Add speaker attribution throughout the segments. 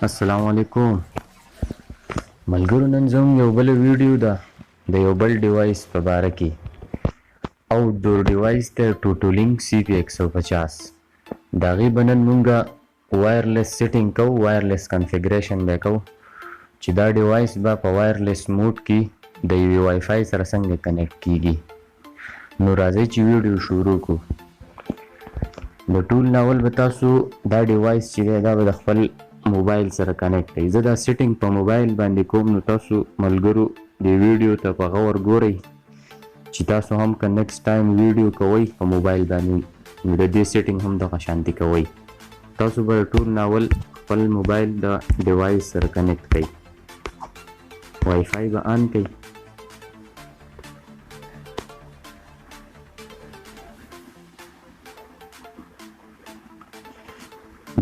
Speaker 1: السلام علیکم ملګرو، نن زموږ یو بل ویډیو ده د یو بل ډیوایس په باره کې. آوټډور ډیوایس دی ټوټولینګ CP150. د هغې به نن مونږه وایرلیس سیټینګ کوو، وایرلیس کنفیګریشن به یې کوو چې دا ډیوایس به په وایرلیس موډ کې د یوې وای فای سره څنګه کنیکټ کیږي. نو راځئ چې ویډیو شروع کړو. د ټول ناول به تاسو دا ډیوایس چې دی دا به د خپل موبایل سره کنیکټ کړئ. زه دا سیټینګ په موبایل باندې کوم، نو تاسو ملګرو د ویډیو ته په غور ګورئ چې تاسو هم که نیکسټ ټایم ویډیو کوئ په موبایل باندې نو د دې سیټینګ هم دغه شانتي کوئ. تاسو به ټول ناول خپل موبایل د ډیوایس سره کنیکټ کړئ، وای فای به آن کړئ.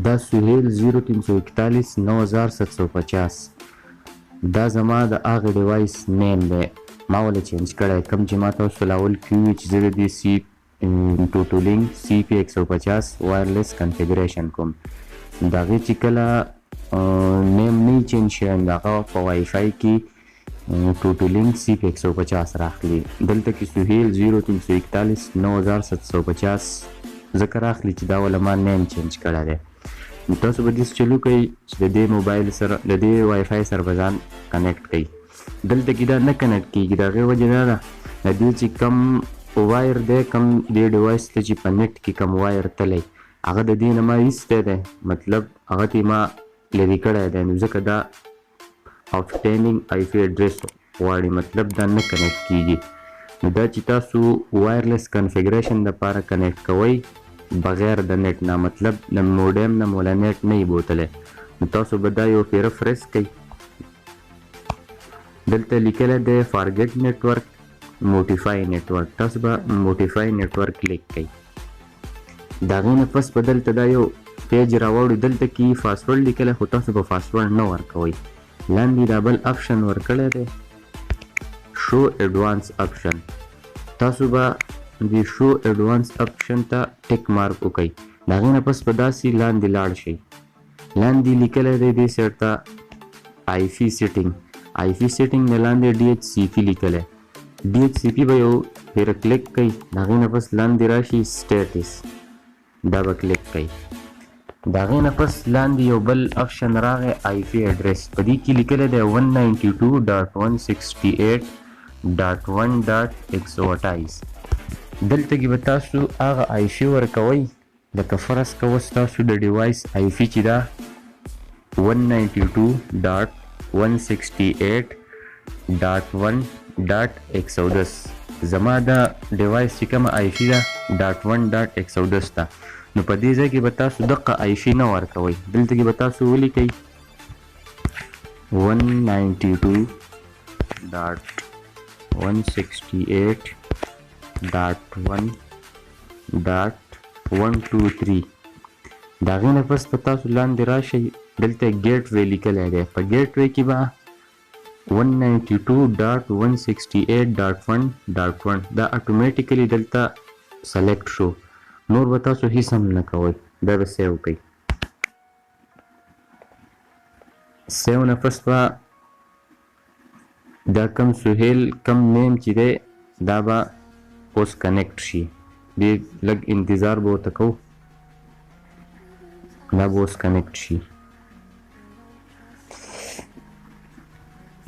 Speaker 1: دا سهیل 0341 9750 دا زما د هغه ډیوایس نیم دی. ما ولې چینج کړی کوم چې ما تاسو لاول کیوي چې زه د دې ټوټولینګ CP150 وایرلیس کنفیګریشن کوم. د هغې چې کله نیم نه چینج شوی نو هغه په وای فای کې ټوټولینګ CP150 راخلي. دلته کې سهیل 0341 9750 ځکه راخلي چې دا وله ما نیم چینج کړی دی. نو تاسو به داسې چلو کوئ چې د دې موبایل سره د دې وای فای سره به ځان کنیکټ کوئ. دلته کې دا نه کنیکټ کېږي. د هغې وجه دا ده د دې چې کم وایر دی، کم دې ډیوایس ته چې په نیټ کې کم وایر تلی هغه د دې نه ما ایستی دی، مطلب هغه ته ما لرې کړی دی. نو ځکه دا آوټسټینډینګ IP اډرس غواړي، مطلب دا نه کنیکټ کېږي. نو دا چې تاسو وایرلیس کنفیګریشن دپاره کنیکټ کوئ بغیر د نیټ نه، مطلب د موډیم نه مولا نیټ نه یې بوتلی، نو تاسو به دا یو پیره فریس کوئ. دلته لیکلی دی فارګیټ نیټورک موټیفای نیټورک، تاسو به موټیفای نیټورک کلیک کوئ. د هغې نه پس به دلته دا یو پیج راوړو. دلته کې پاسورډ لیکلی خو تاسو به پاسورډ نه ورکوئ. لاندې دا بل اپشن ورکړی دی شو ایډوانس اپشن، تاسو به د شو ایډوانس اپشن ته ټیک مارک وکئ. د هغې نه پس به داسې لاندې لاړ شئ. لاندې لیکلی دی دې سایډ ته IP سیټینګ. IP سیټینګ نه لاندې DHCP لیکلی. DHCP به یو پیره کلیک کوئ. د هغې نه پس لاندې راشي سټیټس، دا به کلیک کوئ. د هغې نه پس لاندې یو بل اپشن راغی IP اډرس. په دې کې لیکلی دی 192.168.1.128. دلته کې به تاسو هغه IP ورکوئ لکه فرض کوه ستاسو د ډیوایس IP چې دا 192.168.1.110. زما د ډیوایس چې کومه IP ده 1.1.110 ده. نو په دې ځای کې به تاسو دقه IP نه ورکوئ. دلته کې به تاسو ولیکئ 192.168.1.123. د هغې نه پس به تاسو لاندې راشئ. دلته ګیټ وی لیکلی دی. په ګیټ وی کې به 192.168.1.1 دا اټومیټیکلی دلته سلیکټ شو. نور به تاسو هیڅ هم نه کوئ، دا به سیو کوئ. سیو نه پس به دا کم سهیل کم نیم چې دی دا به اوس کنیکټ شي. دې لږ انتظار به ورته کوو، دا به اوس کنیکټ شي.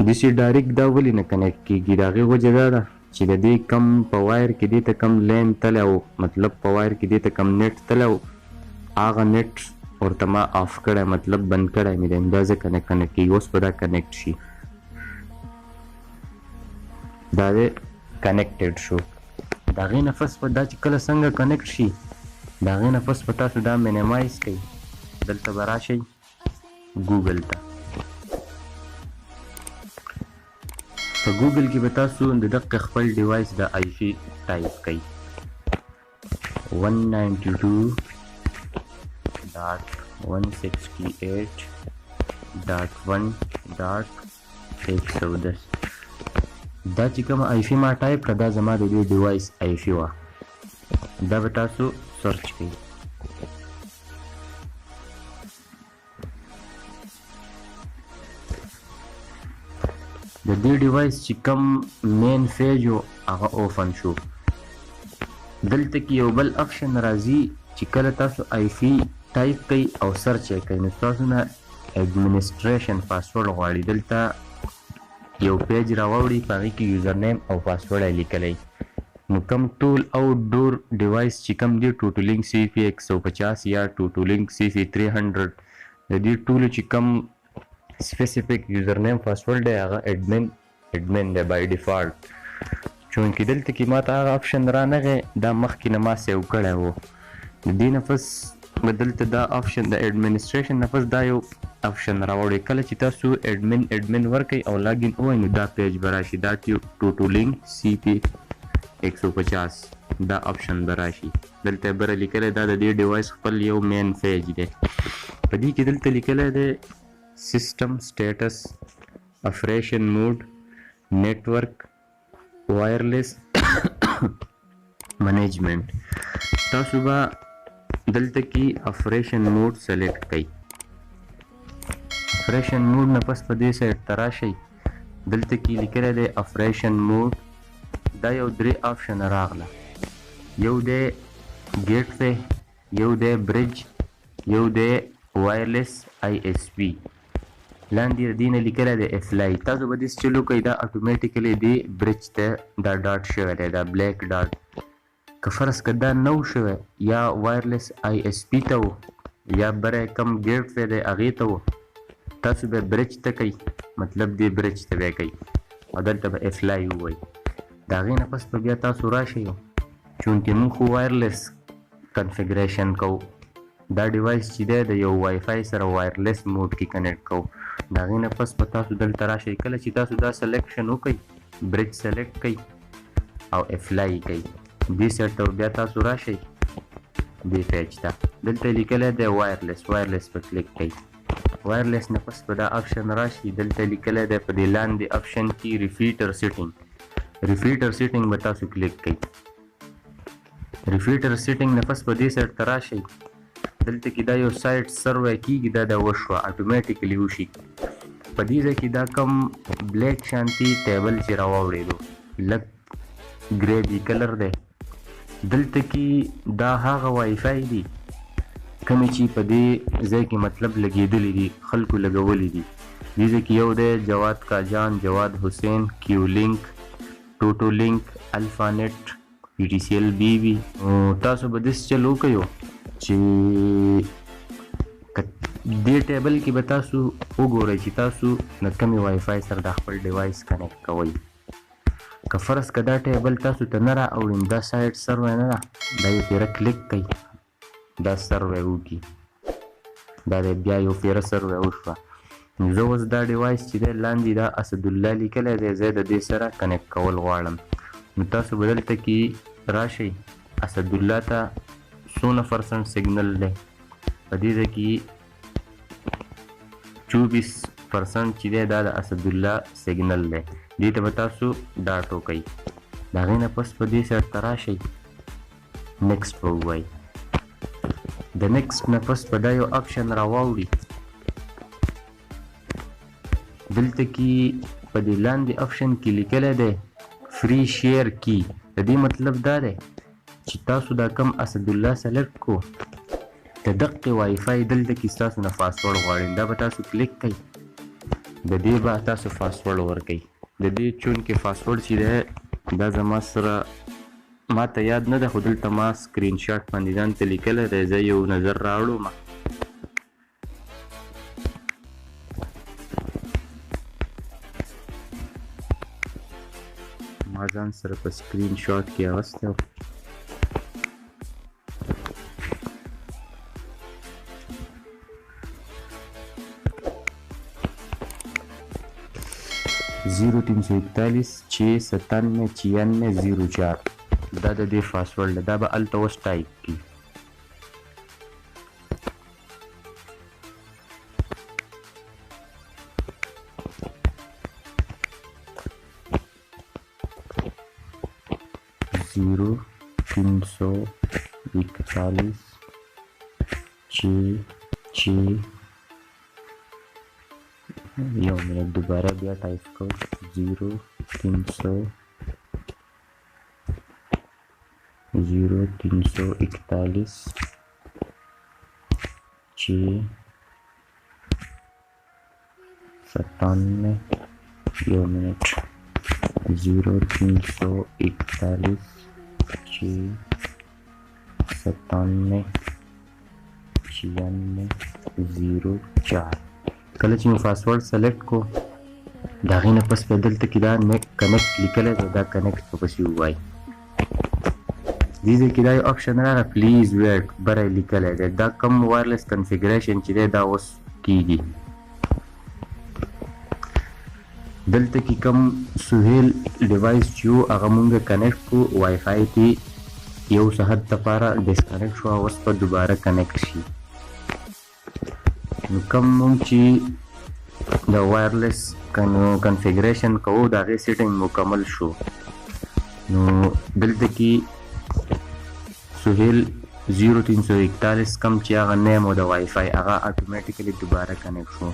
Speaker 1: داسې ډایرکټ دا ولې نه کنیکټ کېږي؟ د هغې وجه دا ده چې د دې کم په وایر کې دې ته کم لین تلی او مطلب په وایر کې دې ته کم نیټ تلی او هغه نیټ ورته ما آف کړی، مطلب بند کړی مې دی، دا ځکه نه کنیکټ کېږي. اوس به دا کنیکټ شي. دا دی کنیکټډ شو. د هغې نه پس به دا چې کله څنګه کنیکټ شي د هغې نه پس به تاسو دا مینیمایز کوئ. دلته به راشئ ګوګل ته. په ګوګل کې به تاسو د دقه خپل ډیوایس د IP ټایپ کوئ 192.168.1.110. دا چې کومه IP ما ټایپ کړه دا زما د دې ډیوایس IP وه. دا به تاسو سرچ کوئ. د دې ډیوایس چې کوم مین پیج و هغه اوپن شو. دلته کې یو بل اپشن راځي چې کله تاسو آی پی ټایپ کوئ او سرچ یې کوئ نو تاسو نه ایڈمنسټریشن پاسورډ غواړي. دلته یو پیج راوړي په هغې کې یوزر نیم او پاسورډ یې لیکلی. نو کم ټول آوټ ډور ډیوایس چې کم دی ټوټولینک سی پی 150 یا ټوټولینک سی پی 300 د دې ټولو چې کم سپیسیفیک یوزر نیم پاسورډ دی هغه ایډمن دی بای ډیفالټ. چونکې دلته کې ماته هغه اپشن رانغی دا مخکې نه ما سیو کړی و. د دې نه پس به دلته دا اپشن د ایډمنسټریشن نه پس دا یو اپشن راوړی. کله چې تاسو ایډمن ورکئ او لاګین ووایئ نو دا پیج به راشي دا ټوټولینک سی پی 150 دا اپشن به راشي. دلته بره لیکلی دا د دې ډیوایس خپل یو مین پیج دی. په دې کې دلته لیکلی دی سیسټم سټیټس افریشن موډ نیټورک وایرلیس منیجمنٹ. تاسو به دلته کې افریشن موډ سلیکټ کړئ. افریشن موډ نه پس په دې سایډ ته راشئ. دلته کې لیکلی دی افریشن موډ دا یو درې آپشن راغله. یو دی ګیټ وے، یو دی برج، یو دی وایرلیس آی ایس پی. لاندې د دې نه لیکلی دی افلای. تاسو به داسې چلو کوئ دا اټومیټیکلی دی برج ته دا ډاټ شوی دی دا بلیک ډاټ. که فرض که دا نه و شوی یا وایرلیس آی ایس پی ته و یا بره کم ګیټ وے دی هغې ته و تاسو به برج ته کوئ مطلب دی برج ته به کوئ او دلته به افلای ووایئ. د هغې نه پس به بیا تاسو راشئ چونکې موږ خو وایرلیس کنفګریشن کوو. دا ډیوایس چې دی د یو وای فای سره وایرلیس موډ کې کنیکټ کوو. د هغې نه پس به تاسو دلته راشئ. کله چې تاسو دا سلیکشن وکئ برج سلیکټ کئ او افلای کئ دې سیټ ته بیا تاسو راشئ دې پیج ته. دلته لیکلی دی وایرلیس په کلیک کئ. وایرلیس نه پس به دا اپشن راشي. دلته لیکلی دی په دې لاندې اپشن کې ریپیټر سیټینګ به تاسو کلیک کئ. ریپیټر سیټینګ نه پس په دې سیټ ته راشئ. دلته کې دا یو سایټ سروی کیږي دا وشوه اټومیټیکلی وشي. په دې ځای کې دا کم بلیک شانتي ټیبل چې راواوړېدو لږ ګریبي کلر دی دلته کې دا هغه وای فای دي کومې چې په دې ځای کې مطلب لګېدلي دي خلکو لګولي دي. دې ځای کې یو دی جواد کاجان، جواد حسین، کیو لینک، ټوټو لینک، الفا نیټ، پی ټي سی ایل بی وي. تاسو به داسې چل وکئ چې دې ټیبل کې به تاسو وګورئ چې تاسو د کومې وای فای سره د خپل ډیوایس کنیکټ کوئ. که فرض که دا ټیبل تاسو ته نه راوړي دا سایټ سروی نه ده دا یو پیره کلیک کوئ دا سروی وکړي دا دی بیا یو پیره سروی وشوه. نو زه اوس دا ډیوایس چې دی لاندې دا اسدالله لیکلی دی زه د دې سره کنیکټ کول غواړم. نو تاسو به دلته کې راشئ اسدالله ته څونه پرسنټ سیګنل دی په دې ځای کې 24% چې دی دا د اسدالله سیګنل دی. دې ته به تاسو ډاټ وکئ. د هغې نه پس په دې سایډ ته راشئ نیکسټ به ووایئ. د نیکسټ نه پس به دا یو اپشن راواوړي. دلته کې په دې لاندې اپشن کې لیکلی دی فری شیر کی. د دې مطلب دا دی چې تاسو دا کم اسدالله سلیکټ کو د دقې وای فای دلته کې ستاسو نه پاسورډ غواړي دا به تاسو کلیک کئ. د دې به تاسو پاسورډ ورکئ. د دې چونکې پاسورډ چې دی دا زما سره ما ته یاد نه ده خو دلته ما سکرین شاټ باندې ځان ته لیکلی دی زه یو نظر راوړم. ما ځان سره په سکرین شاټ کې اغستی و. زیرو 341 697 94 04 دا د دې پاسورډ دا به هلته اوس ټایپ کړي. زیرو 341 6 یو منټ دوباره بیا ټایپ کوم 0341 97 یو منټ 0341 97 9604 کله چې مو پاسورډ سلیکټ کو د هغې نه پس به دلته کې دا کنیکټ لیکلی دی دا کنیکټ په پسې ووایي دې ځای کې دا یو اپشن راغی پلیز ویټ بره یې لیکلی دی دا کم وایرلیس کنفیګریشن چې دی دا اوس کیږي دلته کې کم سهیل ډیوایس چې و هغه مونږ کنیکټ کړو وای فای کې یو څه حد دپاره ډسکنیکټ شو اوس به دوباره کنیکټ شي نو کم مونږ چې د وایرلیس کنفیګریشن کوو د هغې سیټینګ مکمل شو نو دلته کې سهیل 0341 کم چې هغه نیم و د وای فای هغه اټومیټیکلی دوباره کنیکټ شو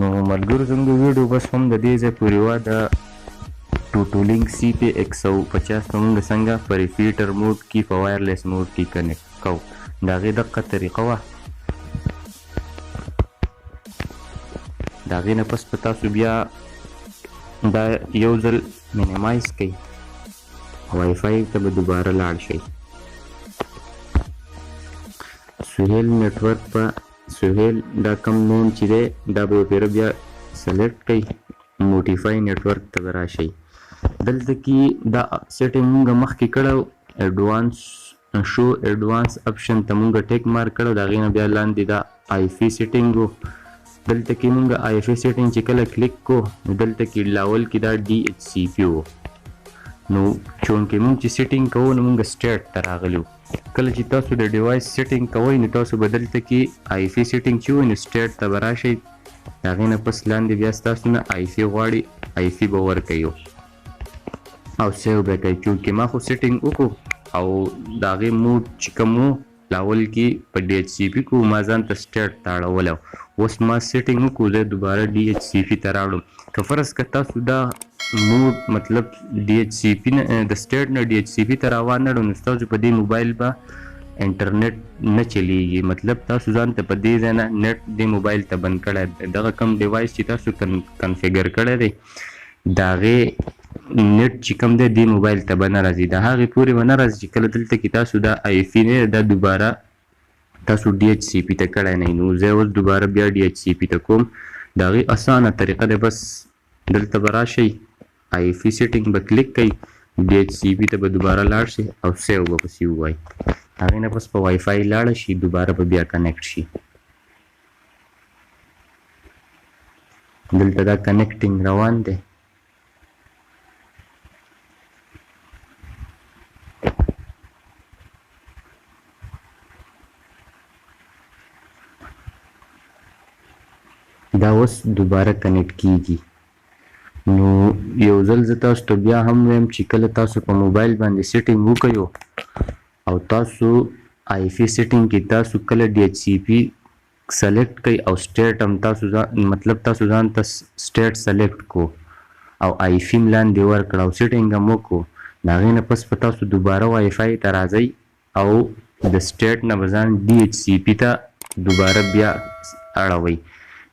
Speaker 1: نو ملګرو زموږ ویډیو بس هم د دې ځای پورې وه د ټوټولینګ CP 150 ته مونږ څنګه په ریپیټر موډ کې په وایرلیس موډ کې کنیکټ کوو د هغې دقه طریقه وه د هغې نه پس په تاسو بیا دا یو ځل مینیمایز کړئ وای فای ته به دوباره لاړ شئ سهیل نیټورک په سهیل دا کم نیم چې دی دا به پیره بیا سلیکټ کړئ موټیفای نیټورک ته به راشئ دلته کې دا سیټینګ مونږ مخکې کړی ایډوانس شو ایډوانس اپشن ته مونږ ټیک مارک کړی د هغې نه بیا لاندې دا آی فی سیټینګ و دلته کې مونږ آی فی سیټینګ چې کله کلیک کو نو دلته کې لاول کې دا DHCP و نو چونکې مونږ چې سیټینګ کوو نو مونږ سټیټ ته راغلي کله چې تاسو د ډیوایس سیټینګ کوئ نو تاسو به دلته کې آی فی سیټینګ چې وي نو سټیټ ته به راشئ د هغې نه پس لاندې بیا ستاسو نه آی فی غواړي آی فی به ورکوي او سیو به کوي چونکې ما خو سیټینګ وکړو او د هغې موډ چې کوم و لاول کې په DHCP کو ما ځان ته سټیټ ته اړولی اوس ما سیټینګ وکړو زه دوباره DHCP ته راوړم که فرض که تاسو دا موډ مطلب DHCP نه د سټیټ نه DHCP ته راوانهړو نو ستاسو په دې موبایل به انټرنیټ نه چلیږي مطلب تاسو ځان ته په دې ځای نه نیټ دې موبایل ته بند کړی دغه کم ډیوایس چې تاسو کنفیګر کړی دی د هغې نیټ چې کوم دی دې موبایل ته به نه راځي د هغې پورې به نه راځي چې کله دلته کې تاسو دا آی فی نه دا دوباره تاسو DHCP ته کړی نه نو زه اوس دوباره بیا DHCP ته کوم د هغې اسانه طریقه دی بس دلته به راشئ آی فی سیټینګ به کلیک کوئ DHCP ته به دوباره لاړ شي او سیو به پسې ووایي هغې نه پس په وای فای لاړه شي دوباره به بیا کنیکټ شي دلته دا کنیکټینګ روان دی دا اوس دوباره کنیکټ کیږي نو یو ځل زه تاسو ته بیا هم وایم چې کله تاسو په موبایل باندې سیټینګ وکړئ او تاسو آی فی سیټینګ کې تاسو کله DHCP سلیکټ کړئ او سټیټ هم تاسو مطلب تاسو ځان ته سټیټ سلیکټ کو او آی فی م لاندې ورکړه او سیټینګ هم وکړو د هغې نه پس په تاسو دوباره وای فای ته راځئ او د سټیټ نه به ځان DHCP ته دوباره بیا اړوئ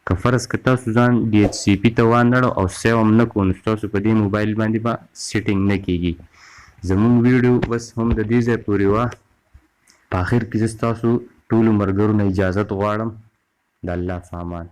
Speaker 1: که فرض که تاسو ځان DHCP ته وانهړو او سیو هم نه کړو نو ستاسو په دې موبایل باندې به سیټینګ نه کیږي زموږ ویډیو بس هم د دې ځای پورې وه په آخر کې زه ستاسو ټولو ملګرو نه اجازت غواړم د الله په امان